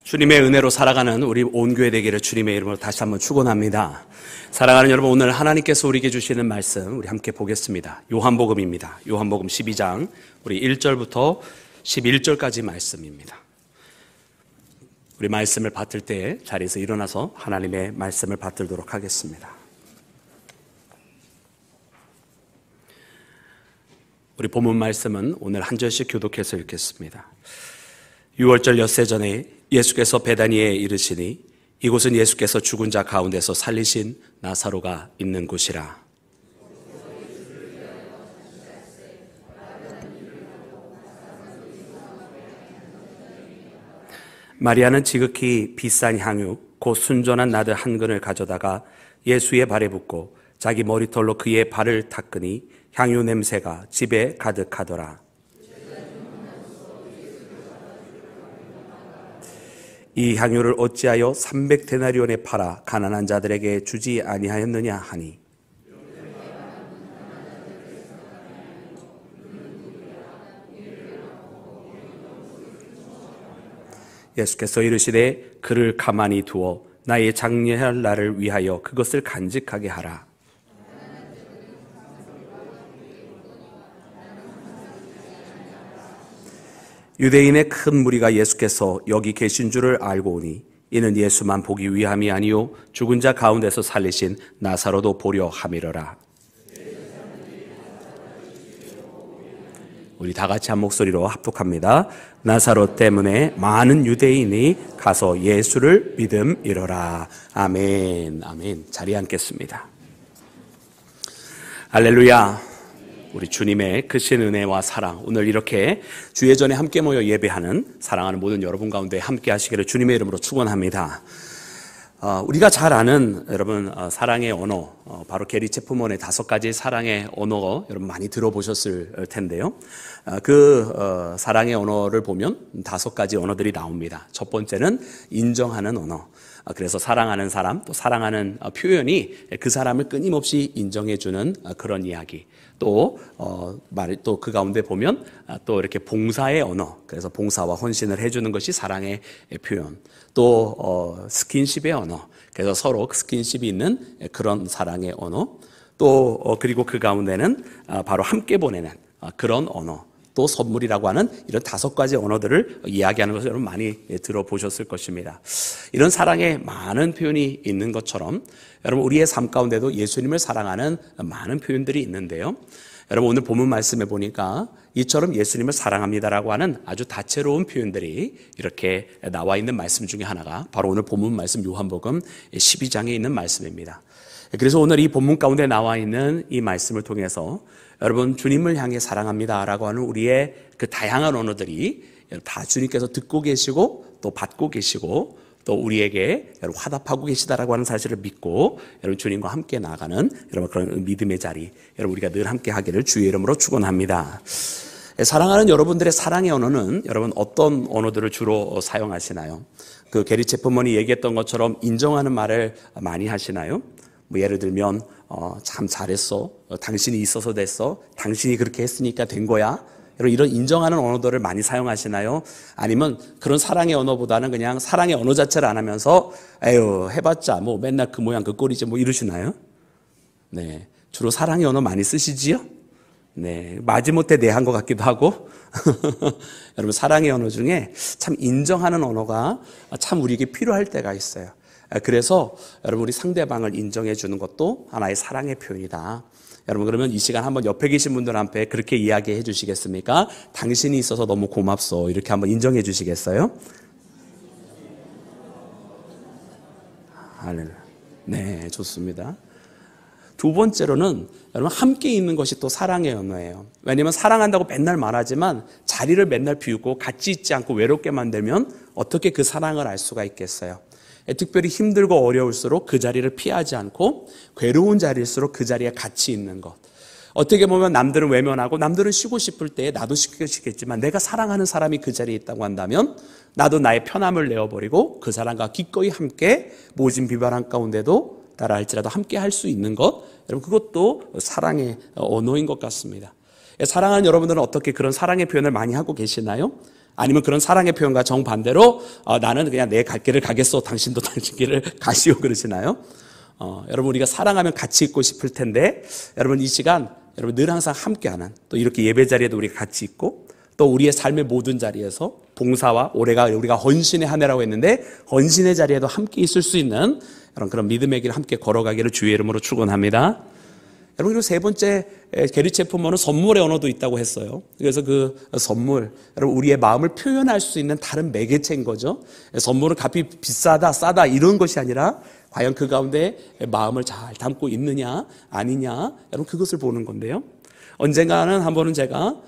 주님의 은혜로 살아가는 우리 온 교회 되기를 주님의 이름으로 다시 한번 축원합니다. 사랑하는 여러분, 오늘 하나님께서 우리에게 주시는 말씀 우리 함께 보겠습니다. 요한복음입니다. 요한복음 12장 우리 1절부터 11절까지 말씀입니다. 우리 말씀을 받들 때 자리에서 일어나서 하나님의 말씀을 받들도록 하겠습니다. 우리 본문 말씀은 오늘 한 절씩 교독해서 읽겠습니다. 6월절 엿새 전에 예수께서 베다니에 이르시니 이곳은 예수께서 죽은 자 가운데서 살리신 나사로가 있는 곳이라. 마리아는 지극히 비싼 향유 곧 순전한 나드 한 근을 가져다가 예수의 발에 붓고 자기 머리털로 그의 발을 닦으니 향유 냄새가 집에 가득하더라. 이 향유를 어찌하여 300데나리온에 팔아 가난한 자들에게 주지 아니하였느냐 하니, 예수께서 이르시되 그를 가만히 두어 나의 장례할 날을 위하여 그것을 간직하게 하라. 유대인의 큰 무리가 예수께서 여기 계신 줄을 알고 오니 이는 예수만 보기 위함이 아니요 죽은 자 가운데서 살리신 나사로도 보려 함이러라. 우리 다 같이 한 목소리로 합독합니다. 나사로 때문에 많은 유대인이 가서 예수를 믿음이러라. 아멘. 아멘. 자리에 앉겠습니다. 할렐루야. 우리 주님의 크신 은혜와 사랑, 오늘 이렇게 주의 전에 함께 모여 예배하는 사랑하는 모든 여러분 가운데 함께 하시기를 주님의 이름으로 축원합니다. 우리가 잘 아는 여러분 사랑의 언어, 바로 게리 체프먼의 5가지 사랑의 언어 여러분 많이 들어보셨을 텐데요. 그 사랑의 언어를 보면 5가지 언어들이 나옵니다. 첫 번째는 인정하는 언어. 그래서 사랑하는 사람, 또 사랑하는 표현이 그 사람을 끊임없이 인정해주는 그런 이야기. 또 그 가운데 보면 또 이렇게 봉사의 언어. 그래서 봉사와 헌신을 해주는 것이 사랑의 표현. 또 스킨십의 언어. 그래서 서로 스킨십이 있는 그런 사랑의 언어. 또 그리고 그 가운데는 바로 함께 보내는 그런 언어. 또 선물이라고 하는 이런 5가지 언어들을 이야기하는 것을 여러분 많이 들어보셨을 것입니다. 이런 사랑에 많은 표현이 있는 것처럼 여러분 우리의 삶 가운데도 예수님을 사랑하는 많은 표현들이 있는데요. 여러분 오늘 본문 말씀에 보니까 이처럼 예수님을 사랑합니다라고 하는 아주 다채로운 표현들이 이렇게 나와 있는 말씀 중에 하나가 바로 오늘 본문 말씀 요한복음 12장에 있는 말씀입니다. 그래서 오늘 이 본문 가운데 나와 있는 이 말씀을 통해서 여러분 주님을 향해 사랑합니다라고 하는 우리의 그 다양한 언어들이 다 주님께서 듣고 계시고 또 받고 계시고 또 우리에게 여러분 화답하고 계시다라고 하는 사실을 믿고 여러분 주님과 함께 나아가는 여러분 그런 믿음의 자리 여러분 우리가 늘 함께 하기를 주의 이름으로 축원합니다. 사랑하는 여러분들의 사랑의 언어는 여러분 어떤 언어들을 주로 사용하시나요? 그 게리 체프먼이 얘기했던 것처럼 인정하는 말을 많이 하시나요? 뭐 예를 들면 참 잘했어, 당신이 있어서 됐어, 당신이 그렇게 했으니까 된 거야. 여러분 이런 인정하는 언어들을 많이 사용하시나요? 아니면 그런 사랑의 언어보다는 그냥 사랑의 언어 자체를 안 하면서 에휴 해봤자 뭐 맨날 그 모양 그 꼴이지 뭐 이러시나요? 네, 주로 사랑의 언어 많이 쓰시지요? 네, 마지못해 내한 것 같기도 하고 여러분 사랑의 언어 중에 참 인정하는 언어가 참 우리에게 필요할 때가 있어요. 그래서 여러분 우리 상대방을 인정해 주는 것도 하나의 사랑의 표현이다. 여러분 그러면 이 시간 한번 옆에 계신 분들 앞에 그렇게 이야기해 주시겠습니까? 당신이 있어서 너무 고맙소. 이렇게 한번 인정해 주시겠어요? 네, 좋습니다. 두 번째로는 여러분 함께 있는 것이 또 사랑의 언어예요. 왜냐하면 사랑한다고 맨날 말하지만 자리를 맨날 비우고 같이 있지 않고 외롭게 만들면 어떻게 그 사랑을 알 수가 있겠어요? 특별히 힘들고 어려울수록 그 자리를 피하지 않고 괴로운 자리일수록 그 자리에 같이 있는 것. 어떻게 보면 남들은 외면하고 남들은 쉬고 싶을 때 나도 쉬고 싶겠지만 내가 사랑하는 사람이 그 자리에 있다고 한다면 나도 나의 편함을 내어버리고 그 사람과 기꺼이 함께 모진 비바람 가운데도 따라 할지라도 함께 할 수 있는 것. 여러분 그것도 사랑의 언어인 것 같습니다. 사랑하는 여러분들은 어떻게 그런 사랑의 표현을 많이 하고 계시나요? 아니면 그런 사랑의 표현과 정반대로 나는 그냥 내 갈 길을 가겠소, 당신도 당신 길을 가시오 그러시나요? 여러분 우리가 사랑하면 같이 있고 싶을 텐데 여러분 이 시간 여러분 늘 항상 함께하는 또 이렇게 예배 자리에도 우리가 같이 있고 또 우리의 삶의 모든 자리에서 봉사와 올해가 우리가 헌신의 한 해라고 했는데 헌신의 자리에도 함께 있을 수 있는 그런 믿음의 길 함께 걸어가기를 주의 이름으로 축원합니다. 여러분 그리고 세 번째 게리체 품모는 선물의 언어도 있다고 했어요. 그래서 그 선물, 여러분 우리의 마음을 표현할 수 있는 다른 매개체인 거죠. 선물은 값이 비싸다 싸다 이런 것이 아니라 과연 그 가운데 마음을 잘 담고 있느냐 아니냐 여러분 그것을 보는 건데요. 언젠가는 한 번은 제가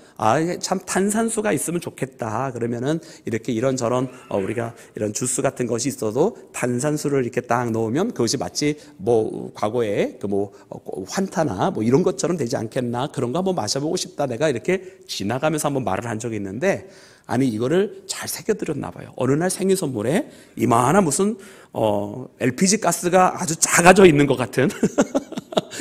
참 탄산수가 있으면 좋겠다 그러면은 이렇게 이런저런 우리가 이런 주스 같은 것이 있어도 탄산수를 이렇게 딱 넣으면 그것이 마치 뭐 과거에 그 뭐 환타나 뭐 이런 것처럼 되지 않겠나 그런 거 한번 마셔보고 싶다 내가 이렇게 지나가면서 한번 말을 한 적이 있는데 아니 이거를 잘 새겨드렸나 봐요. 어느 날 생일 선물에 이만한 무슨 LPG 가스가 아주 작아져 있는 것 같은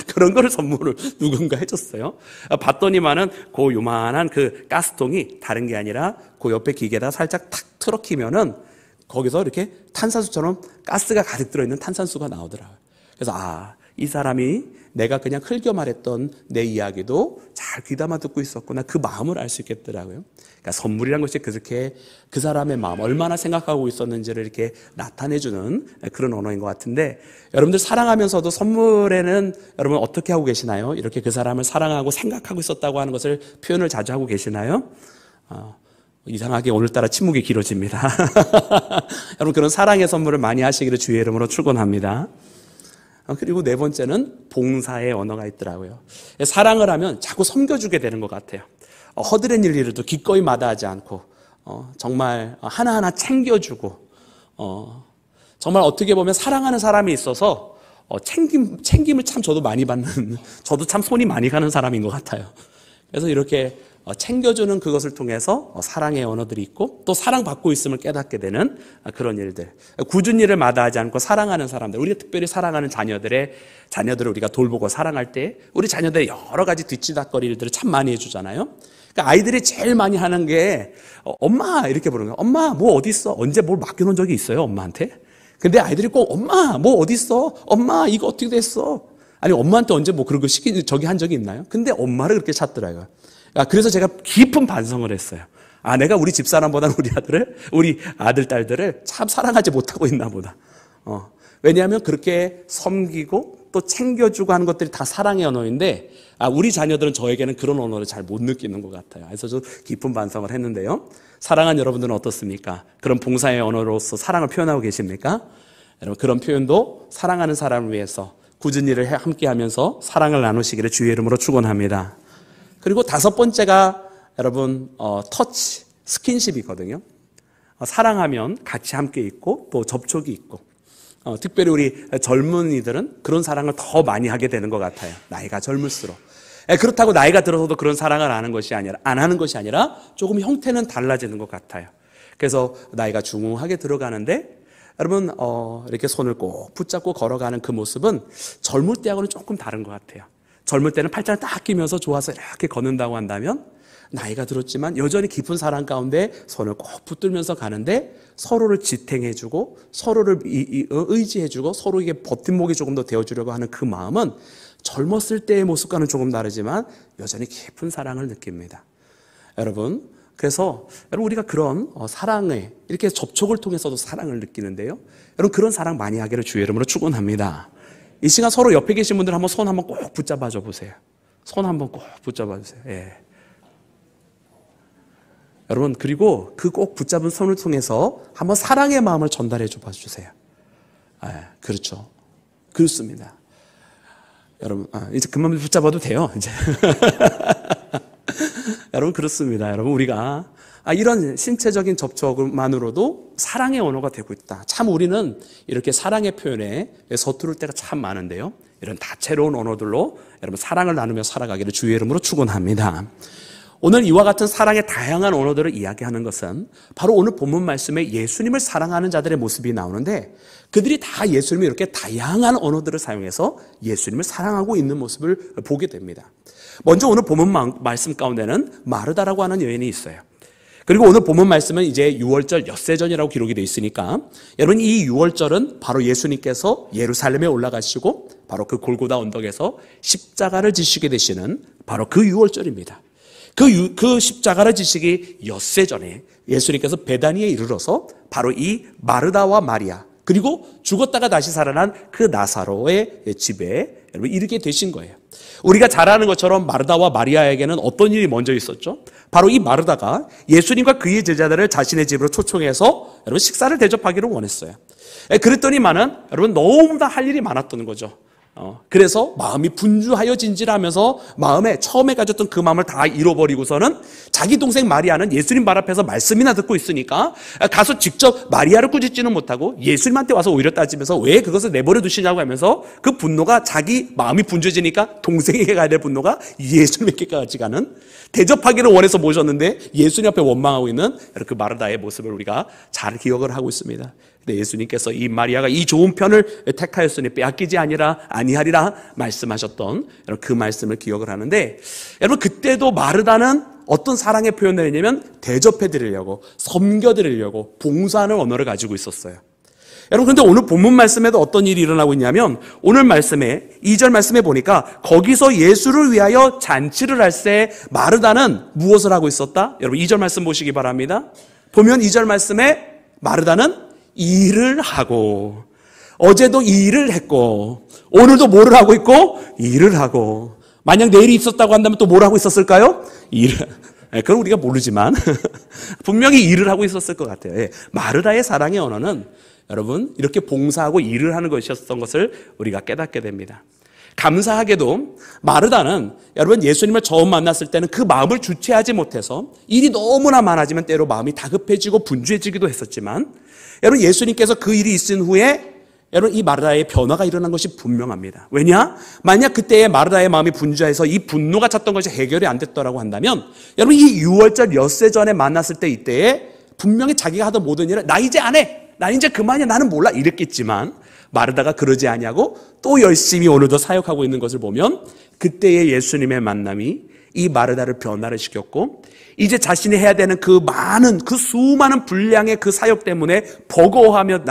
그런 거를 선물을 누군가 해줬어요. 봤더니만은 그 요만한 그 가스통이 다른 게 아니라 그 옆에 기계에다 살짝 탁 틀어키면은 거기서 이렇게 탄산수처럼 가스가 가득 들어있는 탄산수가 나오더라고요. 그래서 이 사람이 내가 그냥 흘겨 말했던 내 이야기도 잘 귀담아 듣고 있었구나 그 마음을 알 수 있겠더라고요. 그러니까 선물이란 것이 그렇게 그 사람의 마음 얼마나 생각하고 있었는지를 이렇게 나타내주는 그런 언어인 것 같은데 여러분들 사랑하면서도 선물에는 여러분 어떻게 하고 계시나요? 이렇게 그 사람을 사랑하고 생각하고 있었다고 하는 것을 표현을 자주 하고 계시나요? 이상하게 오늘따라 침묵이 길어집니다. 여러분 그런 사랑의 선물을 많이 하시기를 주의 이름으로 축원합니다. 그리고 네 번째는 봉사의 언어가 있더라고요. 사랑을 하면 자꾸 섬겨주게 되는 것 같아요. 허드렛 일일도 기꺼이 마다하지 않고 정말 하나하나 챙겨주고 정말 어떻게 보면 사랑하는 사람이 있어서 챙김을 참 저도 많이 받는 저도 참 손이 많이 가는 사람인 것 같아요. 그래서 이렇게 챙겨주는 그것을 통해서 사랑의 언어들이 있고 또 사랑받고 있음을 깨닫게 되는 그런 일들. 굳은 일을 마다하지 않고 사랑하는 사람들, 우리가 특별히 사랑하는 자녀들을 우리가 돌보고 사랑할 때 우리 자녀들의 여러 가지 뒤치다거리 일들을 참 많이 해주잖아요. 그러니까 아이들이 제일 많이 하는 게 엄마 이렇게 부르는 거예요. 엄마 뭐 어디 있어? 언제 뭘 맡겨놓은 적이 있어요 엄마한테? 근데 아이들이 꼭 엄마 뭐 어디 있어? 엄마 이거 어떻게 됐어? 아니 엄마한테 언제 뭐 그런 거 저기 한 적이 있나요? 근데 엄마를 그렇게 찾더라고요. 그래서 제가 깊은 반성을 했어요. 내가 우리 집사람보다는 우리 아들, 딸들을 참 사랑하지 못하고 있나 보다. 왜냐하면 그렇게 섬기고 또 챙겨주고 하는 것들이 다 사랑의 언어인데, 우리 자녀들은 저에게는 그런 언어를 잘 못 느끼는 것 같아요. 그래서 저 깊은 반성을 했는데요. 사랑하는 여러분들은 어떻습니까? 그런 봉사의 언어로서 사랑을 표현하고 계십니까? 여러분, 그런 표현도 사랑하는 사람을 위해서 굳은 일을 함께 하면서 사랑을 나누시기를 주의 이름으로 축원합니다. 그리고 다섯 번째가 여러분 터치, 스킨십이거든요. 사랑하면 같이 함께 있고 또 접촉이 있고 특별히 우리 젊은이들은 그런 사랑을 더 많이 하게 되는 것 같아요. 나이가 젊을수록. 그렇다고 나이가 들어서도 그런 사랑을 안 하는 것이 아니라 조금 형태는 달라지는 것 같아요. 그래서 나이가 중후하게 들어가는데 여러분 이렇게 손을 꼭 붙잡고 걸어가는 그 모습은 젊을 때하고는 조금 다른 것 같아요. 젊을 때는 팔짱을 딱 끼면서 좋아서 이렇게 걷는다고 한다면 나이가 들었지만 여전히 깊은 사랑 가운데 손을 꼭 붙들면서 가는데 서로를 지탱해주고 서로를 의지해주고 서로에게 버팀목이 조금 더 되어주려고 하는 그 마음은 젊었을 때의 모습과는 조금 다르지만 여전히 깊은 사랑을 느낍니다. 여러분, 그래서 여러분 우리가 그런 사랑에 이렇게 접촉을 통해서도 사랑을 느끼는데요. 여러분 그런 사랑 많이 하기를 주의 이름으로 축원합니다. 이 시간 서로 옆에 계신 분들 한번 손 한번 꼭 붙잡아 줘 보세요. 손 한번 꼭 붙잡아 주세요. 예. 여러분 그리고 그 꼭 붙잡은 손을 통해서 한번 사랑의 마음을 전달해 줘 봐 주세요. 그렇죠. 그렇습니다. 여러분 이제 그만 붙잡아도 돼요. 이제 여러분 그렇습니다. 여러분 우리가 이런 신체적인 접촉만으로도 사랑의 언어가 되고 있다. 참 우리는 이렇게 사랑의 표현에 서투를 때가 참 많은데요. 이런 다채로운 언어들로 여러분 사랑을 나누며 살아가기를 주의 이름으로 축원합니다. 오늘 이와 같은 사랑의 다양한 언어들을 이야기하는 것은 바로 오늘 본문 말씀에 예수님을 사랑하는 자들의 모습이 나오는데 그들이 다 예수님이 이렇게 다양한 언어들을 사용해서 예수님을 사랑하고 있는 모습을 보게 됩니다. 먼저 오늘 본문 말씀 가운데는 마르다라고 하는 여인이 있어요. 그리고 오늘 본문 말씀은 이제 유월절 엿새전이라고 기록이 되어 있으니까 여러분 이 유월절은 바로 예수님께서 예루살렘에 올라가시고 바로 그 골고다 언덕에서 십자가를 지시게 되시는 바로 그 유월절입니다. 그 십자가를 지시기 엿새전에 예수님께서 베다니에 이르러서 바로 이 마르다와 마리아 그리고 죽었다가 다시 살아난 그 나사로의 집에 여러분 이르게 되신 거예요. 우리가 잘 아는 것처럼 마르다와 마리아에게는 어떤 일이 먼저 있었죠? 바로 이 마르다가 예수님과 그의 제자들을 자신의 집으로 초청해서 여러분 식사를 대접하기를 원했어요. 그랬더니만은 여러분 너무나 할 일이 많았던 거죠. 그래서 마음이 분주하여 진질하면서 마음에 처음에 가졌던 그 마음을 다 잃어버리고서는 자기 동생 마리아는 예수님 발 앞에서 말씀이나 듣고 있으니까 가서 직접 마리아를 꾸짖지는 못하고 예수님한테 와서 오히려 따지면서 왜 그것을 내버려 두시냐고 하면서 그 분노가 자기 마음이 분주해지니까 동생에게 가야 될 분노가 예수님에게까지 가는, 대접하기를 원해서 모셨는데 예수님 앞에 원망하고 있는 그 마르다의 모습을 우리가 잘 기억을 하고 있습니다. 근데 예수님께서 이 마리아가 이 좋은 편을 택하였으니 빼앗기지 아니하리라 말씀하셨던 그 말씀을 기억을 하는데, 여러분 그때도 마르다는 어떤 사랑의 표현을 했냐면 대접해 드리려고, 섬겨 드리려고 봉사하는 언어를 가지고 있었어요. 여러분 근데 오늘 본문 말씀에도 어떤 일이 일어나고 있냐면, 오늘 말씀에 2절 말씀에 보니까 거기서 예수를 위하여 잔치를 할 때 마르다는 무엇을 하고 있었다? 여러분 2절 말씀 보시기 바랍니다. 보면 2절 말씀에 마르다는 일을 하고, 어제도 일을 했고 오늘도 뭐를 하고 있고 일을 하고, 만약 내일이 있었다고 한다면 또 뭘 하고 있었을까요? 일을. 그건 우리가 모르지만 분명히 일을 하고 있었을 것 같아요. 마르다의 사랑의 언어는 여러분 이렇게 봉사하고 일을 하는 것이었던 것을 우리가 깨닫게 됩니다. 감사하게도 마르다는 여러분 예수님을 처음 만났을 때는 그 마음을 주체하지 못해서 일이 너무나 많아지면 때로 마음이 다급해지고 분주해지기도 했었지만, 여러분 예수님께서 그 일이 있은 후에 여러분 이 마르다의 변화가 일어난 것이 분명합니다. 왜냐? 만약 그때의 마르다의 마음이 분주해서 이 분노가 찼던 것이 해결이 안 됐더라고 한다면, 여러분 이 유월절 엿새전에 만났을 때 이때에 분명히 자기가 하던 모든 일을 나 이제 안 해, 나 이제 그만이야, 나는 몰라 이랬겠지만, 마르다가 그러지 아니하고 또 열심히 오늘도 사역하고 있는 것을 보면 그때의 예수님의 만남이 이 마르다를 변화를 시켰고, 이제 자신이 해야 되는 그 수많은 분량의 그 사역 때문에 버거워하며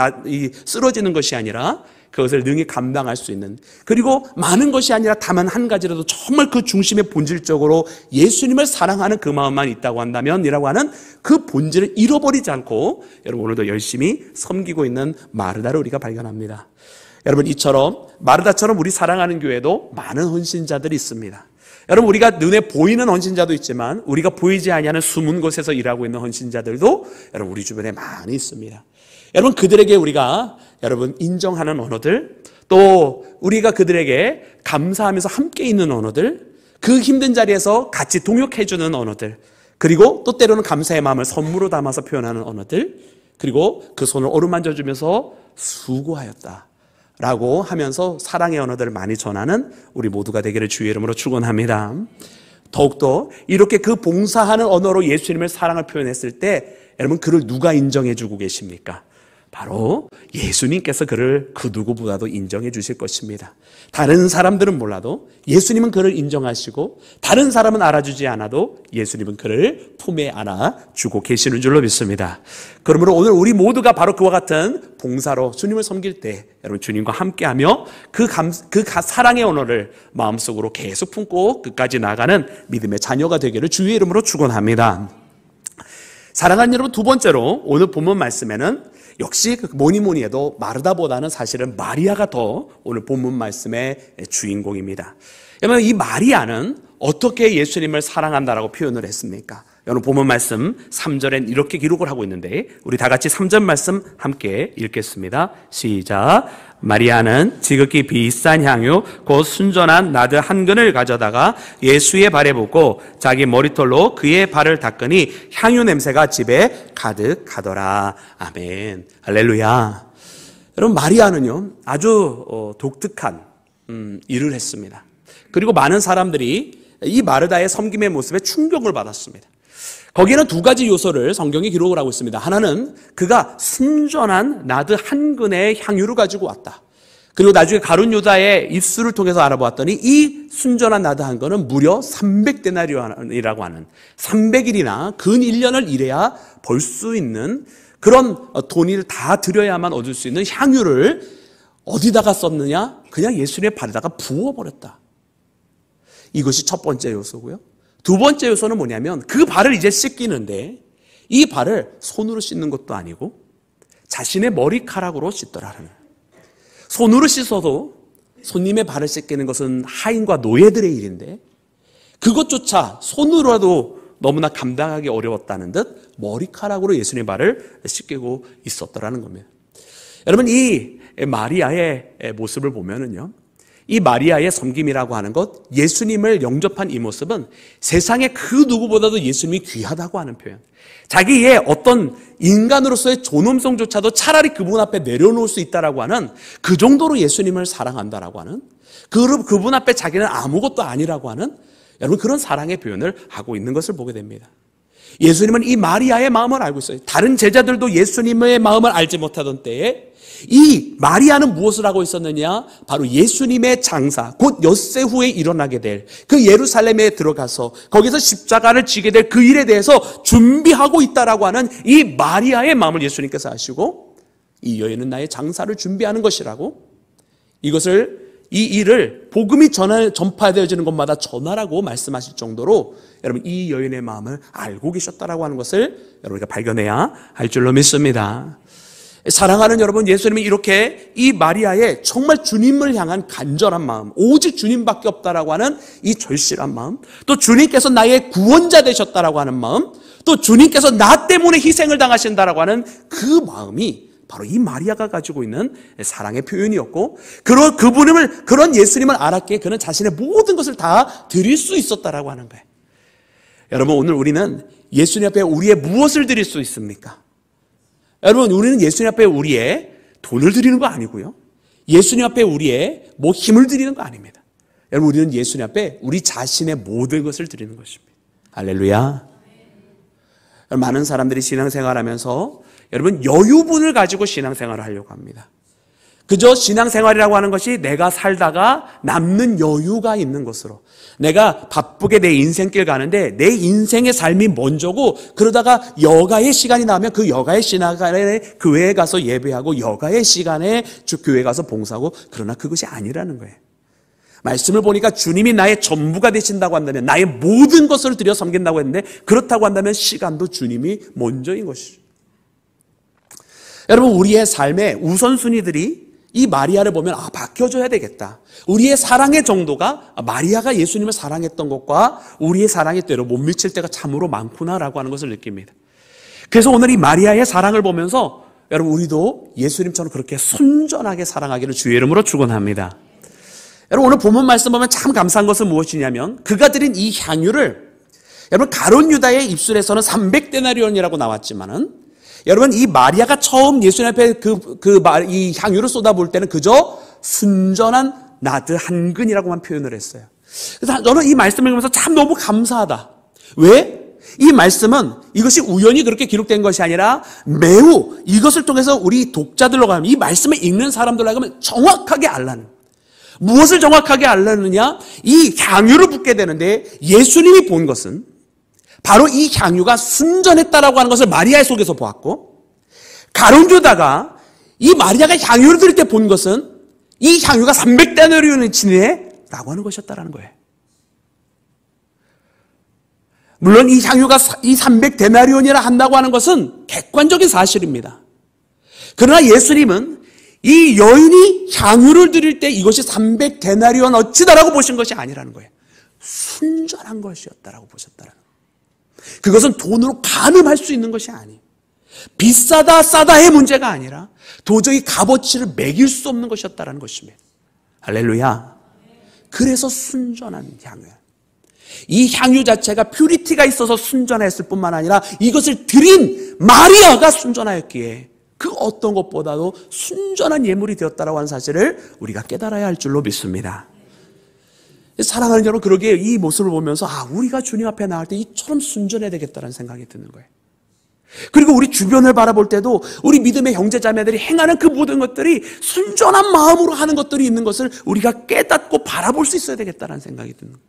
쓰러지는 것이 아니라 그것을 능히 감당할 수 있는, 그리고 많은 것이 아니라 다만 한 가지라도 정말 그 중심에 본질적으로 예수님을 사랑하는 그 마음만 있다고 한다면 이라고 하는 그 본질을 잃어버리지 않고 여러분 오늘도 열심히 섬기고 있는 마르다를 우리가 발견합니다. 여러분 이처럼 마르다처럼 우리 사랑하는 교회도 많은 헌신자들이 있습니다. 여러분 우리가 눈에 보이는 헌신자도 있지만 우리가 보이지 아니하는 숨은 곳에서 일하고 있는 헌신자들도 여러분 우리 주변에 많이 있습니다. 여러분 그들에게 우리가 여러분 인정하는 언어들, 또 우리가 그들에게 감사하면서 함께 있는 언어들, 그 힘든 자리에서 같이 동역해주는 언어들, 그리고 또 때로는 감사의 마음을 선물로 담아서 표현하는 언어들, 그리고 그 손을 어루만져주면서 수고하였다 라고 하면서 사랑의 언어들을 많이 전하는 우리 모두가 되기를 주의 이름으로 축원합니다. 더욱더 이렇게 그 봉사하는 언어로 예수님의 사랑을 표현했을 때 여러분 그를 누가 인정해 주고 계십니까? 바로 예수님께서 그를 그 누구보다도 인정해 주실 것입니다. 다른 사람들은 몰라도 예수님은 그를 인정하시고, 다른 사람은 알아주지 않아도 예수님은 그를 품에 안아주고 계시는 줄로 믿습니다. 그러므로 오늘 우리 모두가 바로 그와 같은 봉사로 주님을 섬길 때 여러분 주님과 함께하며 그 사랑의 언어를 마음속으로 계속 품고 끝까지 나아가는 믿음의 자녀가 되기를 주의 이름으로 축원합니다. 사랑하는 여러분, 두 번째로 오늘 본문 말씀에는 역시 뭐니 해도 마르다보다는 사실은 마리아가 더 오늘 본문 말씀의 주인공입니다. 여러분 이 마리아는 어떻게 예수님을 사랑한다라고 표현을 했습니까? 여러분 본문 말씀 3절엔 이렇게 기록을 하고 있는데 우리 다 같이 3절 말씀 함께 읽겠습니다. 시작. 마리아는 지극히 비싼 향유 곧 순전한 나드 한 근을 가져다가 예수의 발에 붓고 자기 머리털로 그의 발을 닦으니 향유 냄새가 집에 가득하더라. 아멘. 할렐루야. 여러분 마리아는요 아주 독특한 일을 했습니다. 그리고 많은 사람들이 이 마르다의 섬김의 모습에 충격을 받았습니다. 거기에는 두 가지 요소를 성경이 기록을 하고 있습니다. 하나는 그가 순전한 나드 한 근의 향유를 가지고 왔다. 그리고 나중에 가룟 유다의 입술을 통해서 알아보았더니 이 순전한 나드 한 거는 무려 300데나리온이라고 하는 300일이나 근 1년을 일해야 벌 수 있는 그런 돈을 다 들여야만 얻을 수 있는 향유를 어디다가 썼느냐? 그냥 예수님의 발에다가 부어버렸다. 이것이 첫 번째 요소고요. 두 번째 요소는 뭐냐면 그 발을 이제 씻기는데 이 발을 손으로 씻는 것도 아니고 자신의 머리카락으로 씻더라는 거예요. 손으로 씻어도 손님의 발을 씻기는 것은 하인과 노예들의 일인데 그것조차 손으로라도 너무나 감당하기 어려웠다는 듯 머리카락으로 예수님의 발을 씻기고 있었더라는 겁니다. 여러분, 이 마리아의 모습을 보면은요, 이 마리아의 섬김이라고 하는 것, 예수님을 영접한 이 모습은 세상의 그 누구보다도 예수님이 귀하다고 하는 표현. 자기의 어떤 인간으로서의 존엄성조차도 차라리 그분 앞에 내려놓을 수 있다라고 하는 그 정도로 예수님을 사랑한다라고 하는 그분 앞에 자기는 아무것도 아니라고 하는 여러분 그런 사랑의 표현을 하고 있는 것을 보게 됩니다. 예수님은 이 마리아의 마음을 알고 있어요. 다른 제자들도 예수님의 마음을 알지 못하던 때에 이 마리아는 무엇을 하고 있었느냐? 바로 예수님의 장사, 곧 엿새 후에 일어나게 될 그 예루살렘에 들어가서 거기서 십자가를 지게 될 그 일에 대해서 준비하고 있다라고 하는 이 마리아의 마음을 예수님께서 아시고 이 여인은 나의 장사를 준비하는 것이라고 이 일을 복음이 전파되어지는 곳마다 전하라고 말씀하실 정도로 여러분 이 여인의 마음을 알고 계셨다라고 하는 것을 여러분이 발견해야 할 줄로 믿습니다. 사랑하는 여러분, 예수님이 이렇게 이 마리아의 정말 주님을 향한 간절한 마음, 오직 주님밖에 없다라고 하는 이 절실한 마음, 또 주님께서 나의 구원자 되셨다라고 하는 마음, 또 주님께서 나 때문에 희생을 당하신다라고 하는 그 마음이 바로 이 마리아가 가지고 있는 사랑의 표현이었고, 그런 예수님을 알았기에 그는 자신의 모든 것을 다 드릴 수 있었다라고 하는 거예요. 여러분, 오늘 우리는 예수님 앞에 우리의 무엇을 드릴 수 있습니까? 여러분, 우리는 예수님 앞에 우리의 돈을 드리는 거 아니고요. 예수님 앞에 우리의 힘을 드리는 거 아닙니다. 여러분, 우리는 예수님 앞에 우리 자신의 모든 것을 드리는 것입니다. 할렐루야. 많은 사람들이 신앙생활하면서 여러분 여유분을 가지고 신앙생활을 하려고 합니다. 그저 신앙생활이라고 하는 것이 내가 살다가 남는 여유가 있는 것으로, 내가 바쁘게 내 인생길 가는데 내 인생의 삶이 먼저고, 그러다가 여가의 시간이 나오면 그 여가의 시간에 교회에 가서 예배하고 여가의 시간에 교회에 가서 봉사하고, 그러나 그것이 아니라는 거예요. 말씀을 보니까 주님이 나의 전부가 되신다고 한다면, 나의 모든 것을 들여 섬긴다고 했는데, 그렇다고 한다면 시간도 주님이 먼저인 것이죠. 여러분, 우리의 삶의 우선순위들이 이 마리아를 보면 바뀌어져야 되겠다. 우리의 사랑의 정도가 마리아가 예수님을 사랑했던 것과 우리의 사랑의 때로 못 미칠 때가 참으로 많구나라고 하는 것을 느낍니다. 그래서 오늘 이 마리아의 사랑을 보면서 여러분 우리도 예수님처럼 그렇게 순전하게 사랑하기를 주의 이름으로 축원합니다. 여러분, 오늘 본문 말씀 보면 참 감사한 것은 무엇이냐면 그가 드린 이 향유를, 여러분 가룟 유다의 입술에서는 300데나리온이라고 나왔지만은 여러분 이 마리아가 처음 예수님 앞에 이 향유를 쏟아부을 때는 그저 순전한 나드 한 근이라고만 표현을 했어요. 그래서 저는 이 말씀을 읽으면서 참 너무 감사하다. 왜? 이 말씀은 이것이 우연히 그렇게 기록된 것이 아니라 매우 이것을 통해서 우리 독자들로 가면, 이 말씀을 읽는 사람들로 하면 정확하게 알라는, 무엇을 정확하게 알라느냐? 이 향유를 붓게 되는데 예수님이 본 것은 바로 이 향유가 순전했다라고 하는 것을 마리아의 속에서 보았고, 가룟 유다가 이 마리아가 향유를 드릴 때 본 것은 이 향유가 300데나리온을 치네라고 하는 것이었다라는 거예요. 물론 이 향유가 이 300데나리온이라 한다고 하는 것은 객관적인 사실입니다. 그러나 예수님은 이 여인이 향유를 드릴 때 이것이 300데나리온 어치다라고 보신 것이 아니라는 거예요. 순전한 것이었다라고 보셨다라는 거예요. 그것은 돈으로 가늠할 수 있는 것이 아니에요. 비싸다 싸다의 문제가 아니라 도저히 값어치를 매길 수 없는 것이었다라는 것입니다. 할렐루야. 그래서 순전한 향유예요. 이 향유 자체가 퓨리티가 있어서 순전했을 뿐만 아니라 이것을 드린 마리아가 순전하였기에 그 어떤 것보다도 순전한 예물이 되었다라고 하는 사실을 우리가 깨달아야 할 줄로 믿습니다. 사랑하는 여러분, 그러기에 이 모습을 보면서 우리가 주님 앞에 나갈 때 이처럼 순전해야 되겠다는 생각이 드는 거예요. 그리고 우리 주변을 바라볼 때도 우리 믿음의 형제자매들이 행하는 그 모든 것들이 순전한 마음으로 하는 것들이 있는 것을 우리가 깨닫고 바라볼 수 있어야 되겠다는 생각이 드는 거예요.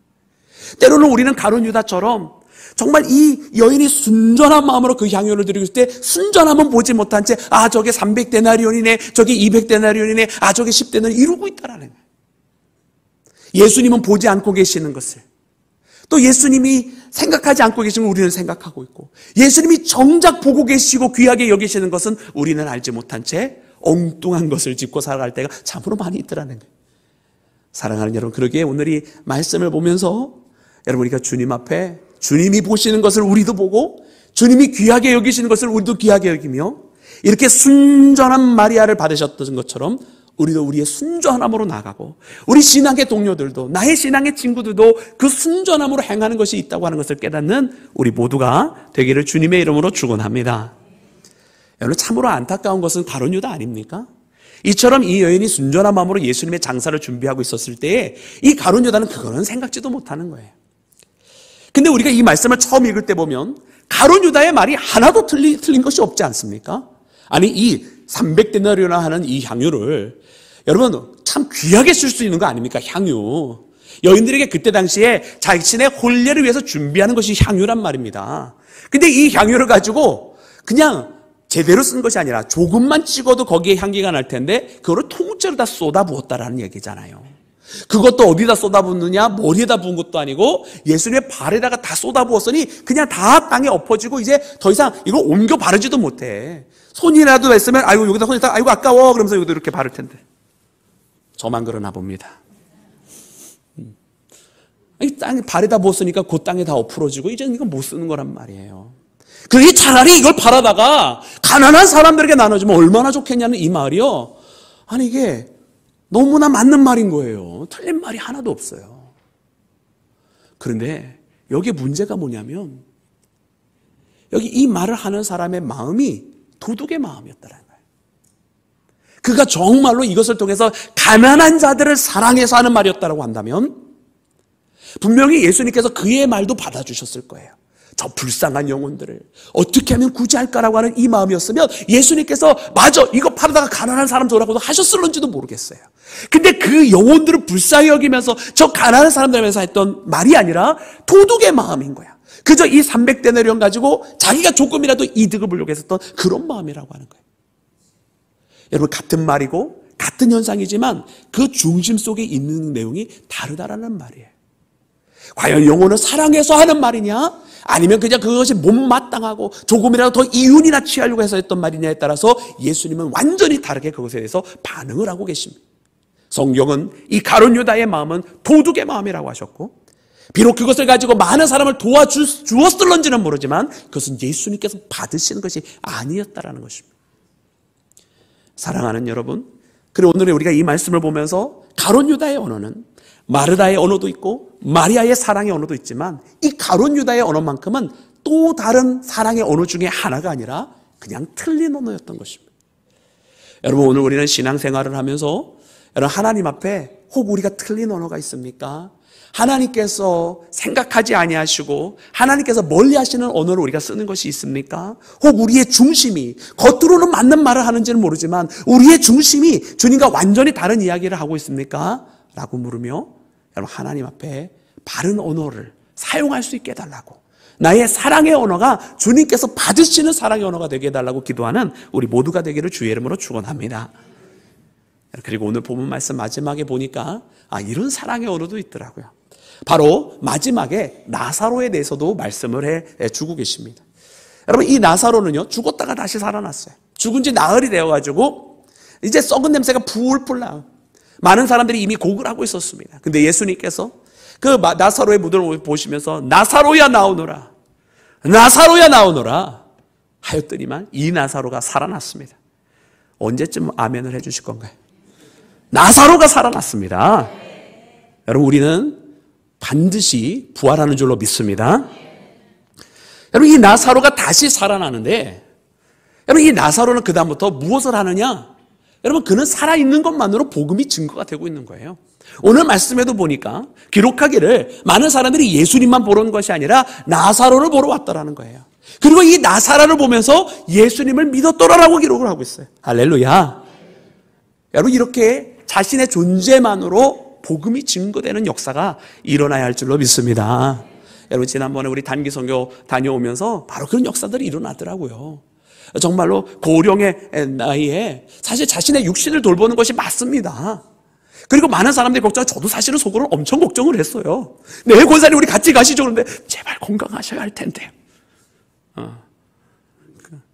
때로는 우리는 가룟 유다처럼 정말 이 여인이 순전한 마음으로 그 향유를 드리고 있을 때 순전함은 보지 못한 채 저게 300데나리온이네, 저게 200데나리온이네, 저게 10데나리온 이루고 있다라는 거예요. 예수님은 보지 않고 계시는 것을, 또 예수님이 생각하지 않고 계시는 걸 우리는 생각하고 있고, 예수님이 정작 보고 계시고 귀하게 여기시는 것은 우리는 알지 못한 채 엉뚱한 것을 짚고 살아갈 때가 참으로 많이 있더라는 거예요. 사랑하는 여러분, 그러기에 오늘 이 말씀을 보면서 여러분, 우리가 주님 앞에 주님이 보시는 것을 우리도 보고 주님이 귀하게 여기시는 것을 우리도 귀하게 여기며, 이렇게 순전한 마리아를 받으셨던 것처럼 우리도 우리의 순전함으로 나가고, 우리 신앙의 동료들도, 나의 신앙의 친구들도 그 순전함으로 행하는 것이 있다고 하는 것을 깨닫는 우리 모두가 되기를 주님의 이름으로 축원합니다. 여러분, 참으로 안타까운 것은 가룟 유다 아닙니까? 이처럼 이 여인이 순전한 마음으로 예수님의 장사를 준비하고 있었을 때에 이 가룟 유다는 그거는 생각지도 못하는 거예요. 근데 우리가 이 말씀을 처음 읽을 때 보면 가룟 유다의 말이 하나도 틀린 것이 없지 않습니까? 아니, 이 300데나리오나 하는 이 향유를 여러분 참 귀하게 쓸 수 있는 거 아닙니까? 향유. 여인들에게 그때 당시에 자신의 혼례를 위해서 준비하는 것이 향유란 말입니다. 근데 이 향유를 가지고 그냥 제대로 쓴 것이 아니라 조금만 찍어도 거기에 향기가 날 텐데 그거를 통째로 다 쏟아부었다라는 얘기잖아요. 그것도 어디다 쏟아붓느냐? 머리에다 부은 것도 아니고 예수님의 발에다가 다 쏟아부었으니 그냥 다 땅에 엎어지고 이제 더 이상 이걸 옮겨 바르지도 못해. 손이라도 했으면 아이고 여기다 손이 다 아이고 아까워 그러면서 여기도 이렇게 바를 텐데. 저만 그러나 봅니다. 이 땅에 발에다 부었으니까 그 땅에 다 엎어지고 이제는 이거 못 쓰는 거란 말이에요. 그러니 차라리 이걸 팔아다가 가난한 사람들에게 나눠주면 얼마나 좋겠냐는 이 말이요. 아니 이게 너무나 맞는 말인 거예요. 틀린 말이 하나도 없어요. 그런데 여기에 문제가 뭐냐면 여기 이 말을 하는 사람의 마음이 도둑의 마음이었다는 거예요. 그가 정말로 이것을 통해서 가난한 자들을 사랑해서 하는 말이었다고 한다면 분명히 예수님께서 그의 말도 받아주셨을 거예요. 저 불쌍한 영혼들을 어떻게 하면 구제할까라고 하는 이 마음이었으면 예수님께서 맞아 이거 팔아다가 가난한 사람 줘라고도 하셨을런지도 모르겠어요. 근데 그 영혼들을 불쌍히 여기면서 저 가난한 사람들을 위해서 했던 말이 아니라 도둑의 마음인 거야. 그저 이 300데나리온 가지고 자기가 조금이라도 이득을 보려고 했었던 그런 마음이라고 하는 거예요. 여러분, 같은 말이고 같은 현상이지만 그 중심 속에 있는 내용이 다르다라는 말이에요. 과연 영혼을 사랑해서 하는 말이냐? 아니면 그냥 그것이 못마땅하고 조금이라도 더 이윤이나 취하려고 해서 했던 말이냐에 따라서 예수님은 완전히 다르게 그것에 대해서 반응을 하고 계십니다. 성경은 이 가룟 유다의 마음은 도둑의 마음이라고 하셨고, 비록 그것을 가지고 많은 사람을 도와주었을런지는 모르지만 그것은 예수님께서 받으시는 것이 아니었다라는 것입니다. 사랑하는 여러분, 그리고 오늘 우리가 이 말씀을 보면서 가룟 유다의 언어는 마르다의 언어도 있고 마리아의 사랑의 언어도 있지만 이 가룟 유다의 언어만큼은 또 다른 사랑의 언어 중에 하나가 아니라 그냥 틀린 언어였던 것입니다. 여러분, 오늘 우리는 신앙생활을 하면서 여러분 하나님 앞에 혹 우리가 틀린 언어가 있습니까? 하나님께서 생각하지 아니하시고 하나님께서 멀리하시는 언어를 우리가 쓰는 것이 있습니까? 혹 우리의 중심이 겉으로는 맞는 말을 하는지는 모르지만 우리의 중심이 주님과 완전히 다른 이야기를 하고 있습니까? 라고 물으며 여러분 하나님 앞에 바른 언어를 사용할 수 있게 해달라고, 나의 사랑의 언어가 주님께서 받으시는 사랑의 언어가 되게 해달라고 기도하는 우리 모두가 되기를 주의 이름으로 축원합니다. 그리고 오늘 본문 말씀 마지막에 보니까 이런 사랑의 언어도 있더라고요. 바로 마지막에 나사로에 대해서도 말씀을 해주고 계십니다. 여러분, 이 나사로는요 죽었다가 다시 살아났어요. 죽은 지 나흘이 되어가지고 이제 썩은 냄새가 풀풀 나요. 많은 사람들이 이미 곡을 하고 있었습니다. 근데 예수님께서 그 나사로의 무덤을 보시면서 나사로야 나오너라, 나사로야 나오너라 하였더니만 이 나사로가 살아났습니다. 언제쯤 아멘을 해주실 건가요? 나사로가 살아났습니다. 여러분, 우리는 반드시 부활하는 줄로 믿습니다. 여러분, 이 나사로가 다시 살아나는데 여러분, 이 나사로는 그 다음부터 무엇을 하느냐? 여러분, 그는 살아있는 것만으로 복음이 증거가 되고 있는 거예요. 오늘 말씀에도 보니까 기록하기를 많은 사람들이 예수님만 보러 온 것이 아니라 나사로를 보러 왔다라는 거예요. 그리고 이 나사로를 보면서 예수님을 믿었더라라고 기록을 하고 있어요. 할렐루야. 여러분, 이렇게 자신의 존재만으로 복음이 증거되는 역사가 일어나야 할 줄로 믿습니다. 여러분, 지난번에 우리 단기 선교 다녀오면서 바로 그런 역사들이 일어나더라고요. 정말로 고령의 나이에 사실 자신의 육신을 돌보는 것이 맞습니다. 그리고 많은 사람들이 저도 사실은 속으로 엄청 걱정을 했어요. 네, 권사님 우리 같이 가시죠. 그런데 제발 건강하셔야 할 텐데.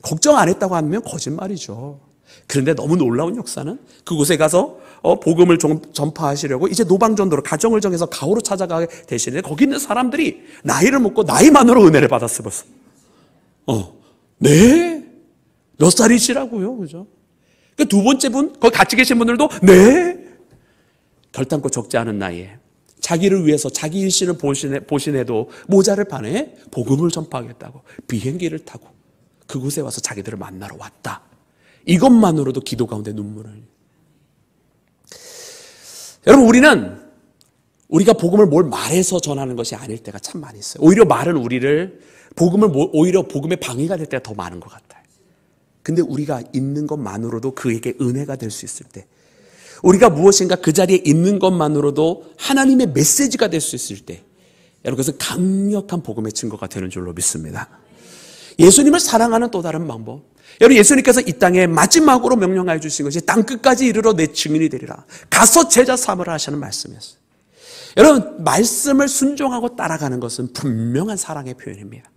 걱정 안 했다고 하면 거짓말이죠. 그런데 너무 놀라운 역사는 그곳에 가서 복음을 전파하시려고 이제 노방전도로 가정을 정해서 가오로 찾아가게 되시는데 거기 있는 사람들이 나이를 먹고 나이만으로 은혜를 받았어요. 벌써. 네? 몇 살이시라고요? 그죠? 그 두 번째 분, 거기 같이 계신 분들도 네? 결단코 적지 않은 나이에 자기를 위해서 자기 일신을 보신해도 모자를 파내 복음을 전파하겠다고 비행기를 타고 그곳에 와서 자기들을 만나러 왔다. 이것만으로도 기도 가운데 눈물을. 여러분, 우리가 복음을 뭘 말해서 전하는 것이 아닐 때가 참 많이 있어요. 오히려 말은 오히려 복음의 방해가 될 때가 더 많은 것 같아요. 근데 우리가 있는 것만으로도 그에게 은혜가 될 수 있을 때, 우리가 무엇인가 그 자리에 있는 것만으로도 하나님의 메시지가 될 수 있을 때, 여러분, 그것은 강력한 복음의 증거가 되는 줄로 믿습니다. 예수님을 사랑하는 또 다른 방법. 여러분, 예수님께서 이 땅에 마지막으로 명령하여 주신 것이 땅 끝까지 이르러 내 증인이 되리라. 가서 제자 삼으라 하시는 말씀이었어요. 여러분, 말씀을 순종하고 따라가는 것은 분명한 사랑의 표현입니다.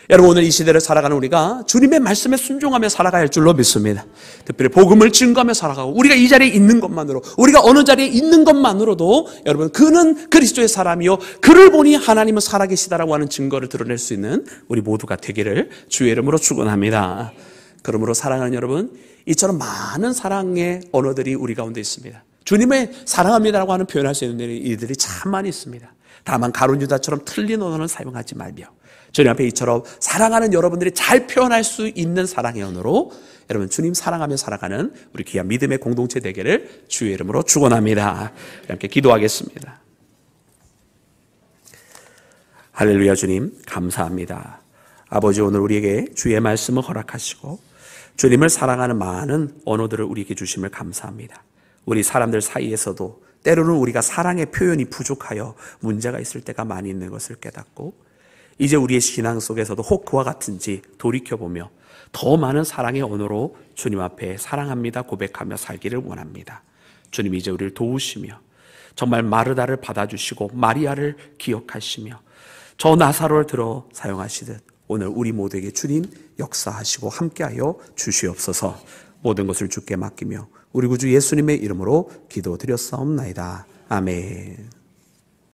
여러분, 오늘 이 시대를 살아가는 우리가 주님의 말씀에 순종하며 살아가야 할 줄로 믿습니다. 특별히 복음을 증거하며 살아가고 우리가 이 자리에 있는 것만으로, 우리가 어느 자리에 있는 것만으로도 여러분, 그는 그리스도의 사람이요 그를 보니 하나님은 살아계시다라고 하는 증거를 드러낼 수 있는 우리 모두가 되기를 주의 이름으로 축원합니다. 그러므로 사랑하는 여러분, 이처럼 많은 사랑의 언어들이 우리 가운데 있습니다. 주님의 사랑합니다라고 하는 표현할 수 있는 이들이 참 많이 있습니다. 다만 가룟 유다처럼 틀린 언어는 사용하지 말며 주님 앞에 이처럼 사랑하는 여러분들이 잘 표현할 수 있는 사랑의 언어로 여러분 주님 사랑하며 살아가는 우리 귀한 믿음의 공동체 되기를 주의 이름으로 축원합니다. 함께 기도하겠습니다. 할렐루야. 주님 감사합니다. 아버지, 오늘 우리에게 주의 말씀을 허락하시고 주님을 사랑하는 많은 언어들을 우리에게 주심을 감사합니다. 우리 사람들 사이에서도 때로는 우리가 사랑의 표현이 부족하여 문제가 있을 때가 많이 있는 것을 깨닫고 이제 우리의 신앙 속에서도 혹 그와 같은지 돌이켜보며 더 많은 사랑의 언어로 주님 앞에 사랑합니다 고백하며 살기를 원합니다. 주님, 이제 우리를 도우시며 정말 마르다를 받아주시고 마리아를 기억하시며 저 나사로를 들어 사용하시듯 오늘 우리 모두에게 주님 역사하시고 함께하여 주시옵소서. 모든 것을 주께 맡기며 우리 구주 예수님의 이름으로 기도드렸사옵나이다. 아멘.